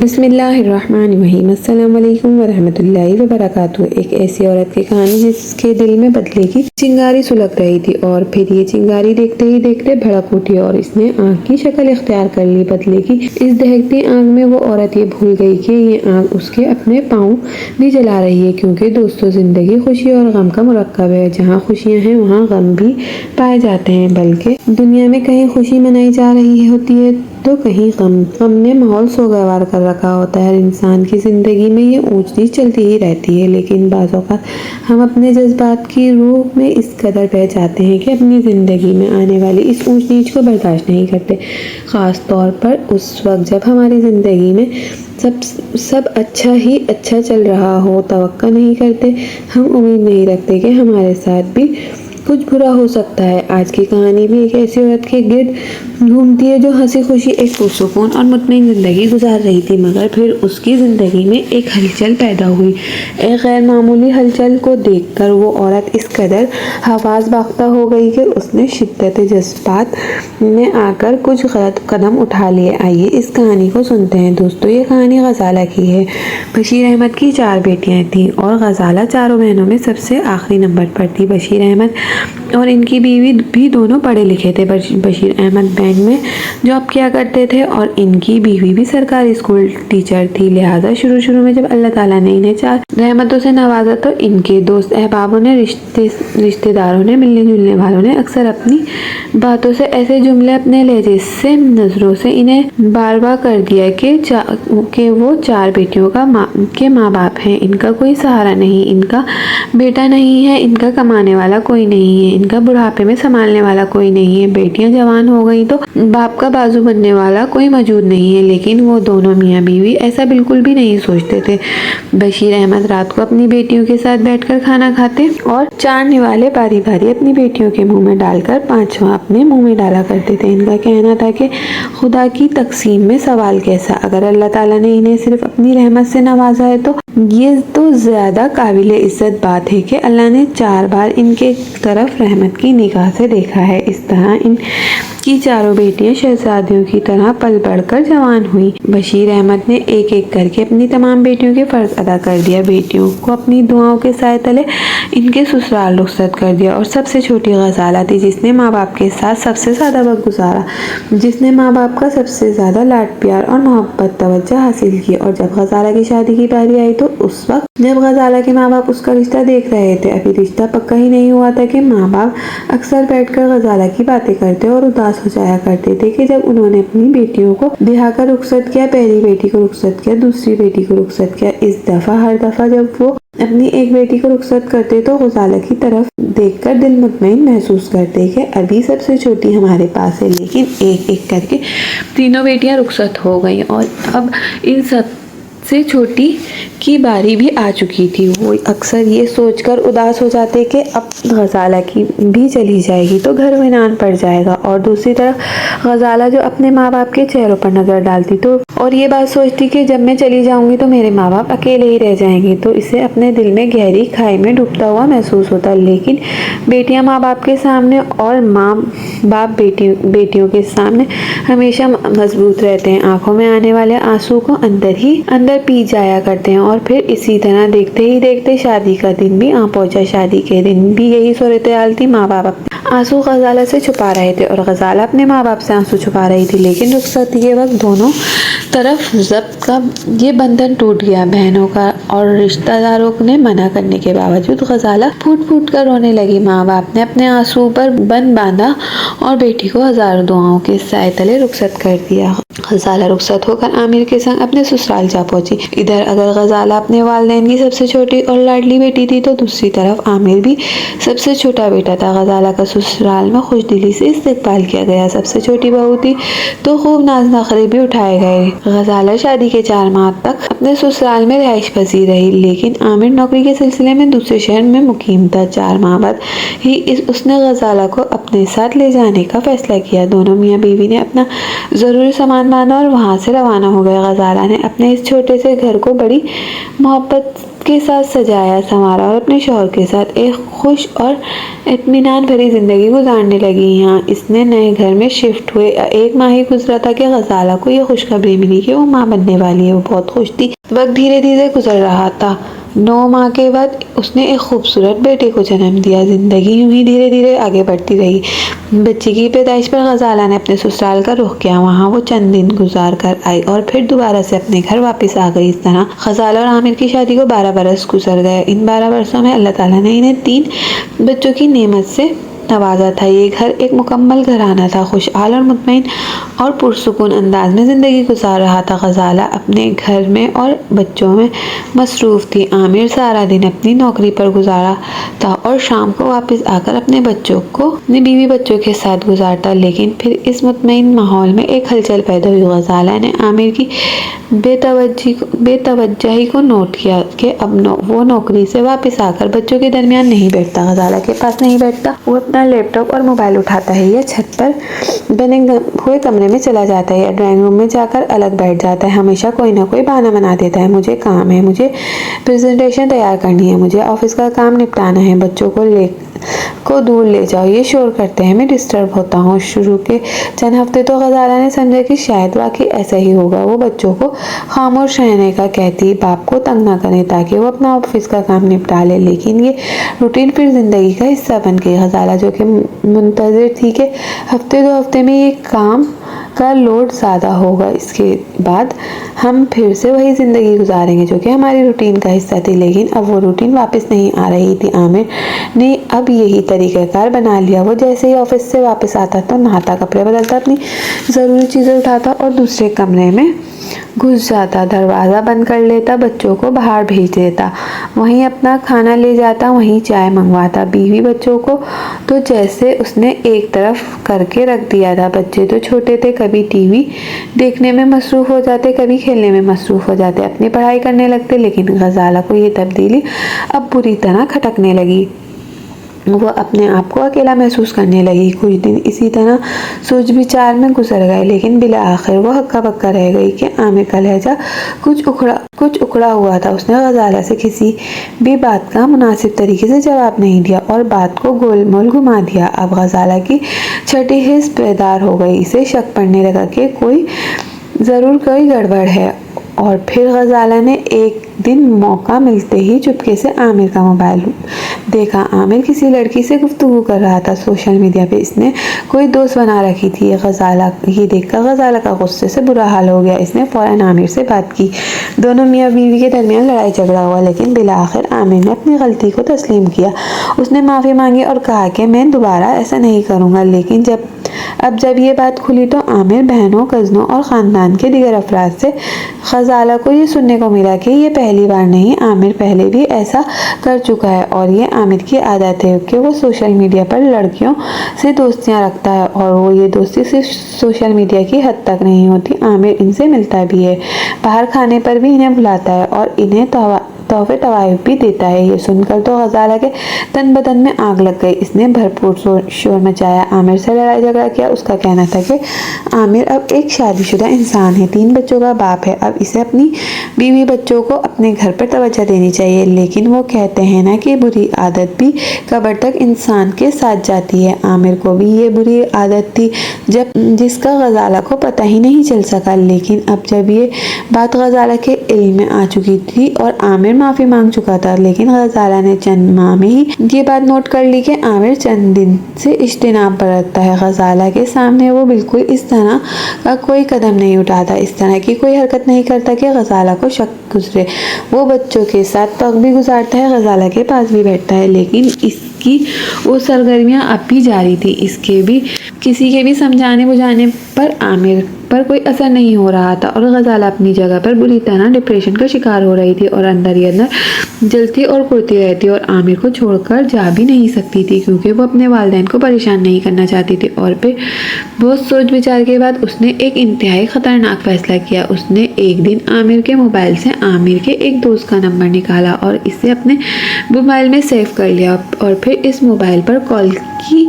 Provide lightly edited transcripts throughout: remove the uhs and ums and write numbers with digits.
بسم اللہ الرحمن الرحیم۔ السلام علیکم ورحمۃ اللہ وبرکاتہ۔ ایک ایسی عورت کی کہانی ہے جس کے دل میں بدلے کی چنگاری سلگ رہی تھی اور پھر یہ چنگاری دیکھتے ہی دیکھتے بھڑک اٹھی اور اس نے آگ کی شکل اختیار کر لی بدلے کی۔ اس دہکتی آگ میں وہ عورت یہ بھول گئی کہ یہ آگ اس کے اپنے پاؤں بھی جلا رہی ہے، کیونکہ دوستوں زندگی خوشی اور غم کا مرکب ہے۔ جہاں خوشیاں ہیں وہاں غم بھی پائے جاتے ہیں، بلکہ دنیا میں کہیں خوشی منائی جا رہی ہوتی ہے تو کہیں غم نے ماحول سوگوار کر رکھا ہوتا ہے۔ ہر انسان کی زندگی میں یہ اونچ نیچ چلتی ہی رہتی ہے، لیکن بعض اوقات ہم اپنے جذبات کی روح میں اس قدر بہہ جاتے ہیں کہ اپنی زندگی میں آنے والی اس اونچ نیچ کو برداشت نہیں کرتے، خاص طور پر اس وقت جب ہماری زندگی میں سب اچھا ہی اچھا چل رہا ہو۔ توقع نہیں کرتے، ہم امید نہیں رکھتے کہ ہمارے ساتھ بھی کچھ برا ہو سکتا ہے۔ آج کی کہانی بھی ایک ایسی عورت کے گرد گھومتی ہے جو ہنسی خوشی ایک پرسکون اور مطمئن زندگی گزار رہی تھی، مگر پھر اس کی زندگی میں ایک ہلچل پیدا ہوئی۔ ایک غیر معمولی ہلچل کو دیکھ کر وہ عورت اس قدر حواس باختہ ہو گئی کہ اس نے شدت جذبات میں آ کر کچھ غلط قدم اٹھا لیے۔ آئیے اس کہانی کو سنتے ہیں۔ دوستو، یہ کہانی غزالہ کی ہے۔ بشیر احمد کی 4 بیٹیاں تھیں اور غزالہ چاروں بہنوں میں سب سے آخری نمبر پر تھی۔ بشیر احمد اور ان کی بیوی بھی دونوں پڑھے لکھے تھے۔ بشیر احمد بینک میں جاب کیا کرتے تھے اور ان کی بیوی بھی سرکاری اسکول ٹیچر تھی، لہٰذا شروع میں جب اللہ تعالیٰ نے انہیں 4 رحمتوں سے نوازا تو ان کے دوست احبابوں نے، رشتے داروں نے، ملنے جلنے والوں نے اکثر اپنی باتوں سے ایسے جملے اپنے لہجے سے، نظروں سے انہیں بار کر دیا کہ وہ 4 بیٹیوں کے ماں باپ ہیں، ان کا کوئی سہارا نہیں، ان کا بیٹا نہیں ہے، ان کا کمانے والا کوئی نہیں ہے، ان کا بڑھاپے میں سنبھالنے والا کوئی نہیں ہے، بیٹیاں جوان ہو گئی تو باپ کا بازو بننے والا کوئی موجود نہیں ہے۔ لیکن وہ دونوں میاں بیوی ایسا بالکل بھی نہیں سوچتے تھے۔ بشیر احمد رات کو اپنی بیٹیوں کے ساتھ بیٹھ کر کھانا کھاتے اور 4 نوالے باری باری اپنی بیٹیوں کے منہ میں ڈال کر 5واں اپنے منہ میں ڈالا کرتے تھے۔ ان کا کہنا تھا کہ خدا کی تقسیم میں سوال کیسا؟ اگر اللہ تعالیٰ نے انہیں صرف اپنی رحمت سے نوازا ہے تو یہ تو زیادہ قابل عزت بات ہے کہ اللہ نے 4 بار ان کے طرف رحمت کی نگاہ سے دیکھا ہے۔ اس طرح ان کی چاروں بیٹیاں شہزادیوں کی طرح پل بڑھ کر جوان ہوئی۔ بشیر احمد نے ایک ایک کر کے اپنی تمام بیٹیوں کے فرض ادا کر دیا، بیٹیوں کو اپنی دعاؤں کے سائے تلے ان کے سسرال رخصت کر دیا، اور سب سے چھوٹی غزالہ تھی جس نے ماں باپ کے ساتھ سب سے زیادہ وقت گزارا، جس نے ماں باپ کا سب سے زیادہ لاڈ پیار اور محبت توجہ حاصل کی۔ اور جب غزالہ کی شادی کی باری آئی تو اس وقت جب غزالہ کے ماں باپ اس کا رشتہ دیکھ رہے تھے، ابھی رشتہ پکا ہی نہیں ہوا تھا کہ ماں باپ اکثر بیٹھ کر غزالہ کی باتیں کرتے اور اداس ہو جایا کرتے تھے کہ جب انہوں نے اپنی بیٹیوں کو بیاہ کر رخصت کیا، پہلی بیٹی کو رخصت کیا، دوسری بیٹی کو رخصت کیا، اس دفعہ ہر دفعہ جب وہ اپنی ایک بیٹی کو رخصت کرتے تو غزالہ کی طرف دیکھ کر دل مطمئن محسوس کرتے کہ ابھی سب سے چھوٹی ہمارے پاس ہے۔ لیکن ایک ایک کر کے تینوں بیٹیاں رخصت ہو گئیں اور اب ان سب سے چھوٹی کی باری بھی آ چکی تھی۔ وہ اکثر یہ سوچ کر اداس ہو جاتے کہ اب غزالہ کی بھی چلی جائے گی تو گھر ویران پڑ جائے گا، اور دوسری طرف غزالہ جو اپنے ماں باپ کے چہروں پر نظر ڈالتی تو اور یہ بات سوچتی کہ جب میں چلی جاؤں گی تو میرے ماں باپ اکیلے ہی رہ جائیں گے، تو اسے اپنے دل میں گہری کھائی میں ڈوبتا ہوا محسوس ہوتا۔ لیکن بیٹیاں ماں باپ کے سامنے اور ماں باپ بیٹیوں کے سامنے ہمیشہ مضبوط رہتے ہیں۔ آنکھوں میں آنے والے آنسو کو اندر پی جایا کرتے ہیں، اور پھر اسی طرح دیکھتے ہی دیکھتے شادی کا دن بھی آ پہنچا۔ شادی کے دن بھی یہی صورتحال تھی، ماں باپ اپنے آنسو غزالہ سے چھپا رہے تھے اور غزالہ اپنے ماں باپ سے آنسو چھپا رہی تھی۔ لیکن رخصتی کے وقت دونوں طرف ضبط کا یہ بندھن ٹوٹ گیا۔ بہنوں کا اور رشتہ داروں نے منع کرنے کے باوجود غزالہ پھوٹ پھوٹ کر رونے لگی۔ ماں باپ نے اپنے آنسو پر بند باندھا اور بیٹی کو ہزاروں دعاؤں کے سائے تلے رخصت کر دیا۔ غزالہ رخصت ہو کر عامر کے سنگ اپنے سسرال جا پہنچی۔ ادھر اگر غزالہ اپنے والدین کی سب سے چھوٹی اور لاڈلی بیٹی تھی تو دوسری طرف عامر بھی سب سے چھوٹا بیٹا تھا۔ غزالہ کا سسرال میں خوش دلی سے استقبال کیا گیا۔ سب سے چھوٹی بہو تھی تو خوب ناز نخرے بھی اٹھائے گئے۔ غزالہ شادی کے 4 ماہ تک اپنے سسرال میں رہائش پذیر رہی، لیکن عامر نوکری کے سلسلے میں دوسرے شہر میں مقیم تھا۔ 4 ماہ بعد ہی اس نے غزالہ کو اپنے ساتھ لے جانے کا فیصلہ کیا۔ دونوں میاں بیوی نے اپنا ضروری سامان باندھا اور وہاں سے روانہ ہو گئے۔ غزالہ نے اپنے اس چھوٹے سے گھر کو بڑی محبت کے ساتھ سجایا سنوارا اور اپنے شوہر کے ساتھ ایک خوش اور اطمینان بھری زندگی گزارنے لگی۔ یہاں اس نے نئے گھر میں شفٹ ہوئے 1 ماہ ہی گزرا تھا کہ غزالہ کو یہ خوشخبری ملی کہ وہ ماں بننے والی ہے۔ وہ بہت خوش تھی۔ وقت دھیرے دھیرے گزر رہا تھا۔ 9 ماہ کے بعد اس نے ایک خوبصورت بیٹے کو جنم دیا۔ زندگی یوں ہی دھیرے دھیرے آگے بڑھتی رہی۔ بچے کی پیدائش پر غزالہ نے اپنے سسرال کا رخ کیا۔ وہاں وہ چند دن گزار کر آئی اور پھر دوبارہ سے اپنے گھر واپس آ گئی۔ اس طرح غزالہ اور عامر کی شادی کو 12 برس گزر گئے۔ ان 12 برسوں میں اللہ تعالیٰ نے انہیں 3 بچوں کی نعمت سے نوازا تھا۔ یہ گھر ایک مکمل گھرانہ تھا، خوشحال اور مطمئن اور پرسکون انداز میں زندگی گزار رہا تھا۔ غزالہ اپنے گھر میں اور بچوں میں مصروف تھی۔ عامر سارا دن اپنی نوکری پر گزارا تھا اور شام کو واپس آ کر اپنے بیوی بچوں کے ساتھ گزارتا۔ لیکن پھر اس مطمئن ماحول میں ایک ہلچل پیدا ہوئی۔ غزالہ نے عامر کی بے توجہی کو نوٹ کیا کہ اب وہ نوکری سے واپس آ کر بچوں کے درمیان نہیں بیٹھتا، غزالہ کے پاس نہیں بیٹھتا۔ وہ اپنا لیپ ٹاپ اور موبائل اٹھاتا ہے یا چھت پر بنے ہوئے کمرے میں چلا جاتا ہے یا ڈرائنگ روم میں جا کر الگ بیٹھ جاتا ہے۔ ہمیشہ کوئی نہ کوئی بہانہ بنا دیتا ہے۔ مجھے کام ہے، مجھے پریزنٹیشن تیار کرنی ہے، مجھے آفس کا کام نپٹانا ہے، بچوں کو دور لے جاؤ، یہ شور کرتے ہیں، میں ڈسٹرب ہوتا ہوں۔ شروع کے چند ہفتے تو غزالہ نے سمجھا کہ شاید واقعی ایسا ہی ہوگا۔ وہ بچوں کو خاموش رہنے کا کہتی، باپ کو تنگ نہ کریں تاکہ وہ اپنا آفس کا کام نپٹا لے۔ لیکن یہ روٹین پھر زندگی کا حصہ بن گئی۔ غزالہ جو کہ منتظر تھی کہ ہفتے 2 ہفتے میں یہ کام کا لوڈ زیادہ ہوگا، اس کے بعد ہم پھر سے وہی زندگی گزاریں گے جو کہ ہماری روٹین کا حصہ تھی، لیکن اب وہ روٹین واپس نہیں آ رہی تھی۔ عامر نے اب یہی طریقہ کار بنا لیا۔ وہ جیسے ہی آفس سے واپس آتا تو نہاتا، کپڑے بدلتا، اپنی ضروری چیزیں اٹھاتا اور دوسرے کمرے میں گھس جاتا، دروازہ بند کر لیتا، بچوں کو باہر بھیج دیتا، وہیں اپنا کھانا لے جاتا، وہیں چائے منگواتا۔ بیوی بچوں کو تو جیسے اس نے ایک طرف کر کے رکھ دیا تھا۔ بچے تو چھوٹے تھے، کبھی ٹی وی دیکھنے میں مصروف ہو جاتے، کبھی کھیلنے میں مصروف ہو جاتے، اپنی پڑھائی کرنے لگتے۔ لیکن غزالہ کو یہ تبدیلی اب بری طرح کھٹکنے لگی۔ وہ اپنے آپ کو اکیلا محسوس کرنے لگی۔ کچھ دن اسی طرح سوچ بچار میں گزر گئے، لیکن بالآخر وہ ہکا بکا رہ گئی کہ عامر کا لہجہ کچھ اکڑا ہوا تھا۔ اس نے غزالہ سے کسی بھی بات کا مناسب طریقے سے جواب نہیں دیا اور بات کو گول مول گھما دیا۔ اب غزالہ کی چھٹی حس بیدار ہو گئی۔ اسے شک پڑنے لگا کہ ضرور کوئی گڑبڑ ہے، اور پھر غزالہ نے ایک دن موقع ملتے ہی چپکے سے عامر کا موبائل دیکھا۔ عامر کسی لڑکی سے گفتگو کر رہا تھا سوشل میڈیا پہ، اس نے کوئی دوست بنا رکھی تھی۔ یہ دیکھ کر غزالہ کا غصے سے برا حال ہو گیا۔ اس نے فوراً عامر سے بات کی۔ دونوں میاں بیوی کے درمیان لڑائی جھگڑا ہوا، لیکن بالآخر عامر نے اپنی غلطی کو تسلیم کیا۔ اس نے معافی مانگی اور کہا کہ میں دوبارہ ایسا نہیں کروں گا۔ لیکن جب یہ بات کھلی تو عامر، بہنوں، کزنوں اور خاندان کے دیگر افراد سے غزالہ کو یہ سننے کو ملا کہ یہ پہلی بار نہیں، عامر پہلے بھی ایسا کر چکا ہے، اور یہ عامر کی عادت ہے کہ وہ سوشل میڈیا پر لڑکیوں سے دوستیاں رکھتا ہے، اور وہ یہ دوستی صرف سوشل میڈیا کی حد تک نہیں ہوتی۔ عامر ان سے ملتا بھی ہے، باہر کھانے پر بھی انہیں بلاتا ہے اور انہیں تحفے طوائف بھی دیتا ہے۔ یہ سن کر تو غزالہ کے تن بدن میں آگ لگ گئی۔ اس نے بھرپور شور مچایا، عامر سے لڑائی جھگڑا کیا۔ اس کا کہنا تھا کہ عامر اب ایک شادی شدہ انسان ہے، 3 بچوں کا باپ ہے، اب اسے اپنی بیوی بچوں کو اپنے گھر پر توجہ دینی چاہیے۔ لیکن وہ کہتے ہیں نا کہ بری عادت بھی قبر تک انسان کے ساتھ جاتی ہے۔ عامر کو بھی یہ بری عادت تھی جس کا غزالہ کو پتہ ہی نہیں چل سکا۔ لیکن اب جب یہ بات غزالہ کے علم میں آ چکی تھی اور عامر معافی مانگ چکا تھا، لیکن غزالہ نے چند ماہ میں ہی یہ بات نوٹ کر لی کہ عامر چند دن سے اجتناب برتتا ہے۔ غزالہ کے سامنے وہ بالکل اس طرح کا کوئی قدم نہیں اٹھاتا، اس طرح کی کوئی حرکت نہیں کرتا کہ غزالہ کو شک گزرے۔ وہ بچوں کے ساتھ وقت بھی گزارتا ہے، غزالہ کے پاس بھی بیٹھتا ہے، لیکن اس کی وہ سرگرمیاں اب بھی جاری تھی۔ کسی کے بھی سمجھانے بجھانے پر عامر پر کوئی اثر نہیں ہو رہا تھا، اور غزالہ اپنی جگہ پر بری طرح ڈپریشن کا شکار ہو رہی تھی اور اندر ہی اندر جلتی اور کرتی رہتی، اور عامر کو چھوڑ کر جا بھی نہیں سکتی تھی کیونکہ وہ اپنے والدین کو پریشان نہیں کرنا چاہتی تھی۔ اور پھر بہت سوچ بچار کے بعد اس نے ایک انتہائی خطرناک فیصلہ کیا۔ اس نے ایک دن عامر کے موبائل سے عامر کے ایک دوست کا نمبر نکالا اور اسے اپنے موبائل میں سیو کر لیا، اور پھر اس موبائل پر کال کی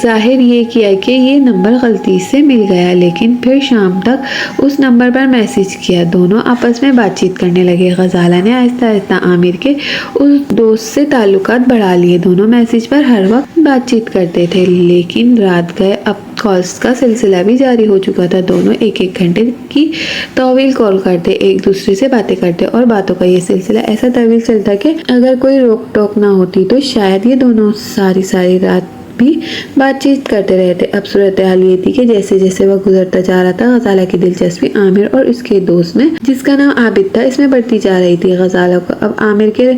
ظاہر یہ کیا کہ یہ نمبر غلطی سے مل گیا، لیکن پھر شام تک اس نمبر پر میسج کیا۔ دونوں آپس میں بات چیت کرنے لگے۔ غزالہ نے آہستہ آہستہ عامر کے اس دوست سے تعلقات بڑھا لیے۔ دونوں میسج پر ہر وقت بات چیت کرتے تھے، لیکن رات گئے اب کالز کا سلسلہ بھی جاری ہو چکا تھا۔ دونوں ایک گھنٹے کی طویل کال کرتے، ایک دوسرے سے باتیں کرتے اور باتوں کا یہ سلسلہ ایسا طویل چلتا کہ اگر کوئی روک ٹوک نہ ہوتی تو شاید یہ دونوں ساری رات بھی بات چیت کرتے رہتے۔ اب صورتحال یہ تھی کہ جیسے جیسے وقت گزرتا جا رہا تھا، غزالہ کی دلچسپی عامر اور اس کے دوست میں، جس کا نام عابد تھا، اس میں بڑھتی جا رہی تھی۔ غزالہ کو اب عامر کے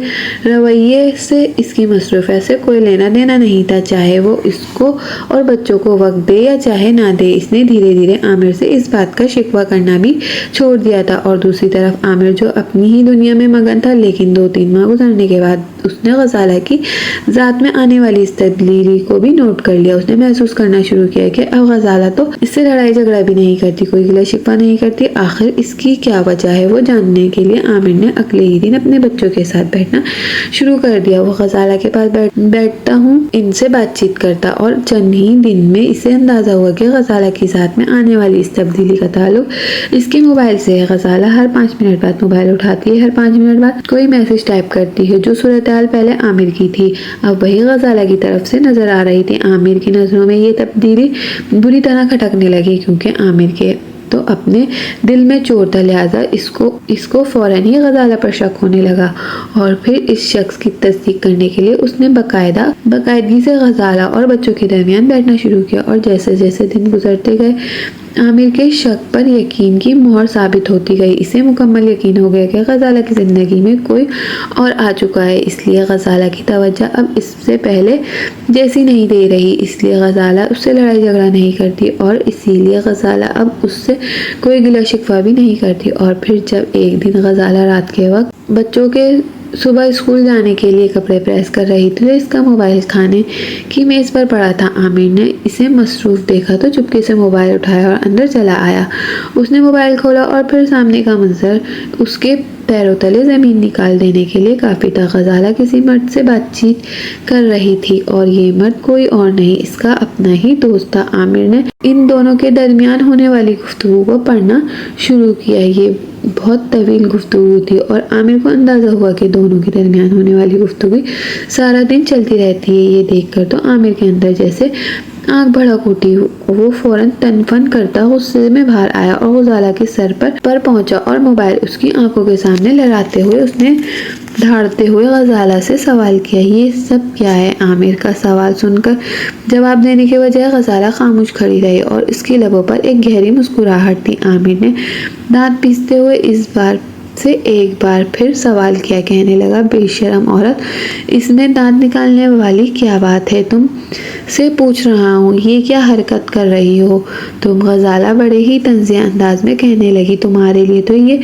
رویے سے، اس کی مصروفیت سے کوئی لینا دینا نہیں تھا، چاہے وہ اس کو اور بچوں کو وقت دے یا چاہے نہ دے۔ اس نے دھیرے دھیرے عامر سے اس بات کا شکوہ کرنا بھی چھوڑ دیا تھا، اور دوسری طرف عامر جو اپنی ہی دنیا میں مگن تھا، لیکن 2-3 ماہ گزرنے کے بعد اس نے غزالہ کی ذات میں آنے والی اس تبدیلی کو بھی نوٹ کر لیا۔ اس نے محسوس کرنا شروع کیا کہ اب غزالہ تو اس سے لڑائی جھگڑا بھی نہیں کرتی، کوئی گلہ شکوہ نہیں کرتی۔ آخر اس کی کیا وجہ ہے، وہ جاننے کے لیے عامر نے اگلے ہی دن اپنے بچوں کے ساتھ بیٹھنا شروع کر دیا۔ وہ غزالہ کے پاس بیٹھتا ہوں، ان سے بات چیت کرتا، اور چند ہی دن میں اسے اندازہ ہوا کہ غزالہ کی ذات میں آنے والی اس تبدیلی کا تعلق اس کے موبائل سے ہے۔ غزالہ ہر 5 منٹ بعد موبائل اٹھاتی ہے، ہر 5 منٹ بعد کوئی میسج ٹائپ کرتی ہے۔ جو صورتحال پہلے عامر کی تھی، اب وہی غزالہ کی طرف سے نظر آ رہی تھی۔ عامر کی نظروں میں یہ تبدیلی بری طرح کھٹکنے لگی، کیونکہ عامر کے تو اپنے دل میں چور تھا، لہٰذا اس کو فوراً ہی غزالہ پر شک ہونے لگا، اور پھر اس شخص کی تصدیق کرنے کے لیے اس نے باقاعدگی سے غزالہ اور بچوں کے درمیان بیٹھنا شروع کیا۔ اور جیسے جیسے دن گزرتے گئے، عامر کے شک پر یقین کی مہر ثابت ہوتی گئی۔ اسے مکمل یقین ہو گیا کہ غزالہ کی زندگی میں کوئی اور آ چکا ہے، اس لیے غزالہ کی توجہ اب اس سے پہلے جیسی نہیں دے رہی۔ اس لیے غزالہ اس سے لڑائی جھگڑا نہیں کرتی، اور اسی لیے غزالہ اب اس سے کوئی گلہ شکوہ بھی نہیں کرتی۔ اور پھر جب ایک دن غزالہ رات کے وقت بچوں کے صبح اسکول جانے کے لیے کپڑے پریس کر رہی تھی تو اس کا موبائل کھانے کی میز پر پڑا تھا۔ عامر نے اسے مصروف دیکھا تو چپکے سے موبائل اٹھایا اور اندر چلا آیا۔ اس نے موبائل کھولا اور پھر سامنے کا منظر اس کے پیروں تلے زمین نکال دینے کے لیے کافی تھا۔ غزالہ کسی مرد سے بات چیت کر رہی تھی، اور یہ مرد کوئی اور نہیں، اس کا اپنا ہی دوست تھا۔ عامر نے ان دونوں کے درمیان ہونے والی گفتگو کو پڑھنا شروع کیا۔ یہ بہت طویل گفتگو تھی، اور عامر کو اندازہ ہوا کہ دونوں کے درمیان ہونے والی گفتگو سارا دن چلتی رہتی ہے۔ یہ دیکھ کر تو عامر کے اندر جیسے آنکھ بھڑک اٹھی۔ وہ فوراً تنفن کرتا غصے میں باہر آیا اور غزالہ کے سر پر پہنچا، اور موبائل اس کی آنکھوں کے سامنے لہراتے ہوئے اس نے دھاڑتے ہوئے غزالہ سے سوال کیا، یہ سب کیا ہے؟ عامر کا سوال سن کر جواب دینے کے بجائے غزالہ خاموش کھڑی رہی، اور اس کی لبوں پر ایک گہری مسکراہٹ تھی۔ عامر نے دانت پیستے ہوئے اس بار سے ایک بار پھر سوال کیا، کہنے لگا، بے شرم عورت، اس میں دانت نکالنے والی کیا بات ہے؟ تم سے پوچھ رہا ہوں، یہ کیا حرکت کر رہی ہو تم؟ غزالہ بڑے ہی طنزیہ انداز میں کہنے لگی، تمہارے لیے تو یہ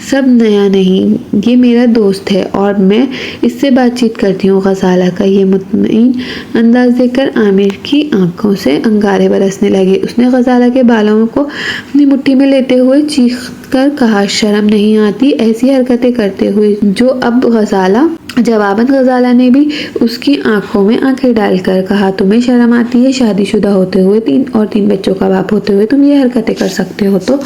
سب نیا نہیں، یہ میرا دوست ہے اور میں اس سے بات چیت کرتی ہوں۔ غزالہ کا یہ مطمئن انداز دیکھ کر عامر کی آنکھوں سے انگارے برسنے لگے۔ اس نے غزالہ کے بالوں کو اپنی مٹھی میں لیتے ہوئے چیخ کر کہا، شرم نہیں آتی ایسی حرکتیں کرتے ہوئے جو اب غزالہ؟ جواباً غزالہ نے بھی اس کی آنکھوں میں آنکھیں ڈال کر کہا، تمہیں شرم آتی ہے؟ شادی شدہ ہوتے ہوئے، 3 بچوں کا باپ ہوتے ہوئے تم یہ حرکتیں کر سکتے ہو؟ تو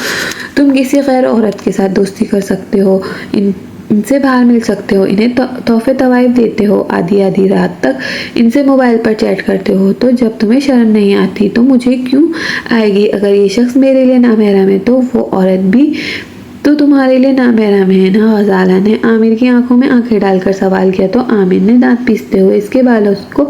تم کسی غیر عورت کے ساتھ دوستی کر سکتے ہو، ان سے باہر مل سکتے ہو، انہیں تحفے طوائف دیتے ہو، آدھی رات تک ان سے موبائل پر چیٹ کرتے ہو، تو جب تمہیں شرم نہیں آتی تو مجھے کیوں آئے گی؟ اگر یہ شخص میرے لیے نامحرم ہے تو وہ عورت بھی تو تمہارے لیے نامحرم ہے نا؟ غزالہ نے عامر کی آنکھوں میں آنکھیں ڈال کر سوال کیا، تو عامر نے دانت پیستے ہوئے اس کے بالوں کو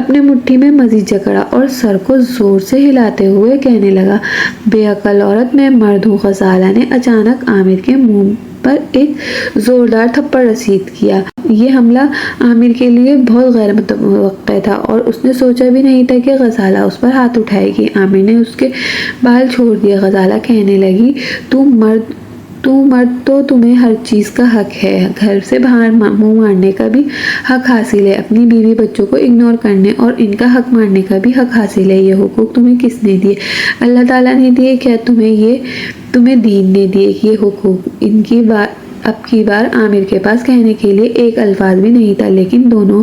اپنے مٹھی میں مزید جکڑا اور سر کو زور سے ہلاتے ہوئے کہنے لگا، بے عقل عورت، میں مرد ہوں۔ غزالہ نے اچانک عامر کے منہ پر ایک زوردار تھپڑ رسید کیا۔ یہ حملہ عامر کے لیے بہت غیر متوقع تھا، اور اس نے سوچا بھی نہیں تھا کہ غزالہ اس پر ہاتھ اٹھائے گی۔ عامر نے اس کے بال چھوڑ دیے۔ غزالہ کہنے لگی، تو مرد تو تمہیں ہر چیز کا حق ہے، گھر سے باہر منہ مارنے کا بھی حق حاصل ہے، اپنی بیوی بچوں کو اگنور کرنے اور ان کا حق مارنے کا بھی حق حاصل ہے۔ یہ حقوق تمہیں کس نے دیے؟ اللہ تعالیٰ نے دیے کیا تمہیں دین نے دیے یہ حقوق؟ اب کی بار عامر کے پاس کہنے کے لیے ایک الفاظ بھی نہیں تھا، لیکن دونوں